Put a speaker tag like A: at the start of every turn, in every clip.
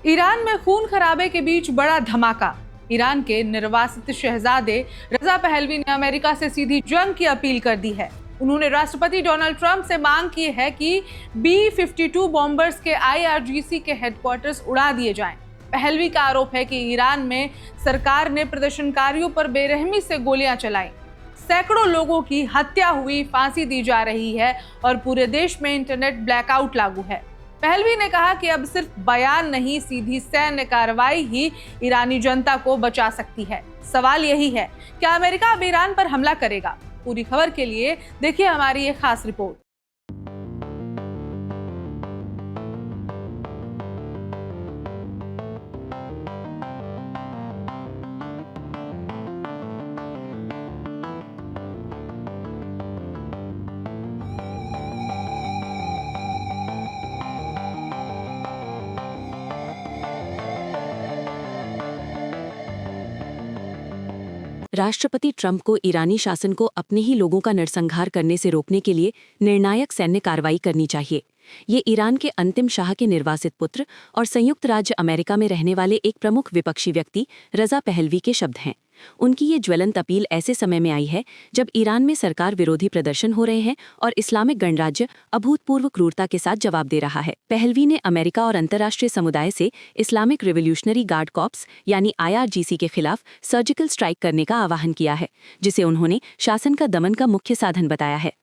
A: Iran में खून खराबे के बीच बड़ा धमाका। ईरान के निर्वासित शहजादे रजा पहलवी ने अमेरिका से सीधी जंग की अपील कर दी है। उन्होंने राष्ट्रपति डोनाल्ड ट्रंप से मांग की है कि B-52 बॉम्बर्स के IRGC के हेडक्वार्टर्स उड़ा दिए जाएं। पहलवी का आरोप है कि ईरान में सरकार ने प्रदर्शनकारियों पर बेरहमी से गोलियां चलाई, सैकड़ों लोगों की हत्या हुई, फांसी दी जा रही है और पूरे देश में इंटरनेट ब्लैकआउट लागू है। पहलवी ने कहा कि अब सिर्फ बयान नहीं, सीधी सैन्य कार्रवाई ही ईरानी जनता को बचा सकती है। सवाल यही है, क्या अमेरिका अब ईरान पर हमला करेगा? पूरी खबर के लिए देखिए हमारी ये खास रिपोर्ट।
B: राष्ट्रपति ट्रंप को ईरानी शासन को अपने ही लोगों का नरसंहार करने से रोकने के लिए निर्णायक सैन्य कार्रवाई करनी चाहिए। ये ईरान के अंतिम शाह के निर्वासित पुत्र और संयुक्त राज्य अमेरिका में रहने वाले एक प्रमुख विपक्षी व्यक्ति रजा पहलवी के शब्द हैं। उनकी ये ज्वलंत अपील ऐसे समय में आई है जब ईरान में सरकार विरोधी प्रदर्शन हो रहे हैं और इस्लामिक गणराज्य अभूतपूर्व क्रूरता के साथ जवाब दे रहा है। पहलवी ने अमेरिका और अंतर्राष्ट्रीय समुदाय से इस्लामिक रिवोल्यूशनरी गार्ड कॉर्प्स यानी IRGC के खिलाफ सर्जिकल स्ट्राइक करने का आह्वान किया है, जिसे उन्होंने शासन का दमन का मुख्य साधन बताया है।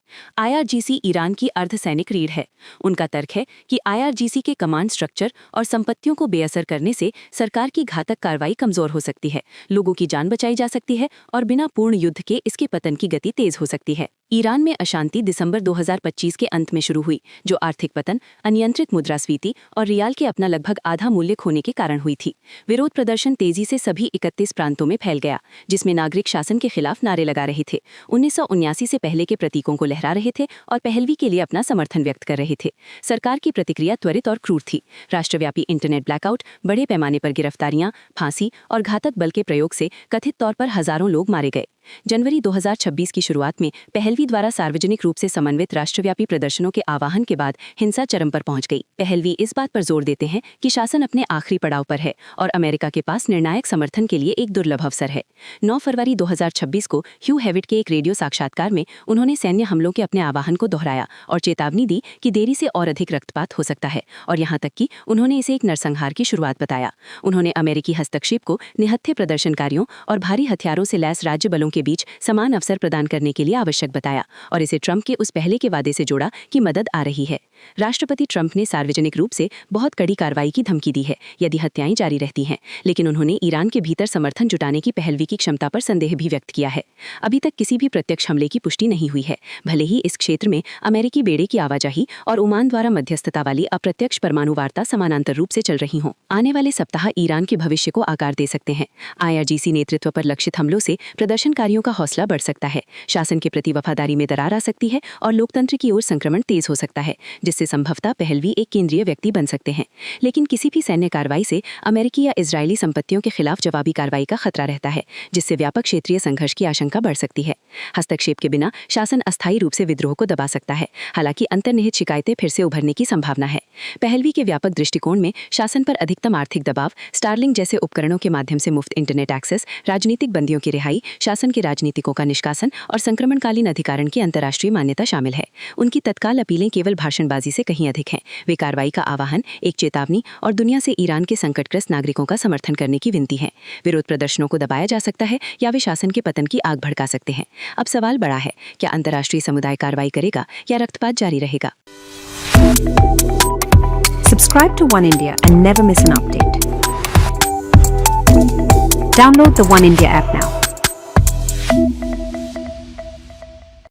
B: IRGC ईरान की अर्धसैनिक रीढ़ है। उनका तर्क है कि IRGC के कमांड स्ट्रक्चर और संपत्तियों को बेअसर करने से सरकार की घातक कार्रवाई कमजोर हो सकती है, लोगों की जान बचाई जा सकती है और बिना पूर्ण युद्ध के इसके पतन की गति तेज हो सकती है। ईरान में अशांति दिसंबर 2025 के अंत में शुरू हुई, जो आर्थिक पतन, अनियंत्रित मुद्रास्फीति और रियाल के अपना लगभग आधा मूल्य खोने के कारण हुई थी। विरोध प्रदर्शन तेजी से सभी 31 प्रांतों में फैल गया, जिसमें नागरिक शासन के खिलाफ नारे लगा रहे थे, 1979 से पहले के प्रतीकों को लहरा रहे थे और पहलवी के लिए अपना समर्थन व्यक्त कर रहे थे। सरकार की प्रतिक्रिया त्वरित और क्रूर थी। राष्ट्रव्यापी इंटरनेट ब्लैकआउट, बड़े पैमाने पर गिरफ्तारियां, फांसी और घातक बल के प्रयोग से कथित तौर पर हजारों लोग मारे गए। जनवरी 2026 की शुरुआत में पहलवी द्वारा सार्वजनिक रूप से समन्वित राष्ट्रव्यापी प्रदर्शनों के आह्वान के बाद हिंसा चरम पर पहुंच गई। पहलवी इस बात पर जोर देते हैं कि शासन अपने आखिरी पड़ाव पर है और अमेरिका के पास निर्णायक समर्थन के लिए एक दुर्लभ अवसर है। 9 फरवरी 2026 को ह्यू हेविट के एक रेडियो साक्षात्कार में उन्होंने सैन्य हमलों के अपने आह्वान को दोहराया और चेतावनी दी कि देरी से और अधिक रक्तपात हो सकता है, और यहाँ तक कि उन्होंने इसे एक नरसंहार की शुरुआत बताया। उन्होंने अमेरिकी हस्तक्षेप को निहत्थे प्रदर्शनकारियों और भारी हथियारों से लैस राज्य बलों के बीच समान अवसर प्रदान करने के लिए आवश्यक बताया और इसे ट्रंप के उस पहले के वादे से जोड़ा कि मदद आ रही है। राष्ट्रपति ट्रंप ने सार्वजनिक रूप से बहुत कड़ी कार्रवाई की धमकी दी है यदि हत्याएं जारी रहती हैं, लेकिन उन्होंने ईरान के भीतर समर्थन जुटाने की पहलवी की क्षमता पर संदेह भी व्यक्त किया है। अभी तक किसी भी प्रत्यक्ष हमले की पुष्टि नहीं हुई है, भले ही इस क्षेत्र में अमेरिकी बेड़े की आवाजाही और ओमान द्वारा मध्यस्थता वाली अप्रत्यक्ष परमाणु वार्ता समानांतर रूप से चल रही हों। आने वाले सप्ताह ईरान के भविष्य को आकार दे सकते हैं। IRGC नेतृत्व पर लक्षित हमलों से प्रदर्शनकारियों का हौसला बढ़ सकता है, शासन के प्रति वफादारी में दरार आ सकती है और लोकतंत्र की ओर संक्रमण तेज हो सकता है, जिससे संभवतः पहलवी एक केंद्रीय व्यक्ति बन सकते हैं। लेकिन किसी भी सैन्य कार्रवाई से अमेरिकी या इजरायली संपत्तियों के खिलाफ जवाबी कार्रवाई का खतरा रहता है, जिससे व्यापक क्षेत्रीय संघर्ष की आशंका बढ़ सकती है। हस्तक्षेप के बिना शासन अस्थायी रूप से विद्रोह को दबा सकता है, हालांकि अंतर्निहित शिकायतें फिर से उभरने की संभावना है। पहलवी के व्यापक दृष्टिकोण में शासन पर अधिकतम आर्थिक दबाव, स्टारलिंक जैसे उपकरणों के माध्यम से मुफ्त इंटरनेट एक्सेस, राजनीतिक बंदियों की रिहाई, शासन के राजनीतिकों का निष्कासन और संक्रमणकालीन अधिकारण की अंतर्राष्ट्रीय मान्यता शामिल है। उनकी तत्काल अपीलें केवल भाषणबाजी से कहीं अधिक हैं। वे कार्रवाई का आह्वान, एक चेतावनी और दुनिया से ईरान के संकटग्रस्त नागरिकों का समर्थन करने की विनती है। विरोध प्रदर्शनों को दबाया जा सकता है या वे शासन के पतन की आग भड़का सकते हैं। अब सवाल बड़ा है, क्या अंतर्राष्ट्रीय समुदाय कार्रवाई करेगा या रक्तपात जारी रहेगा?
C: Subscribe to One India and never miss an update. Download the One India app now.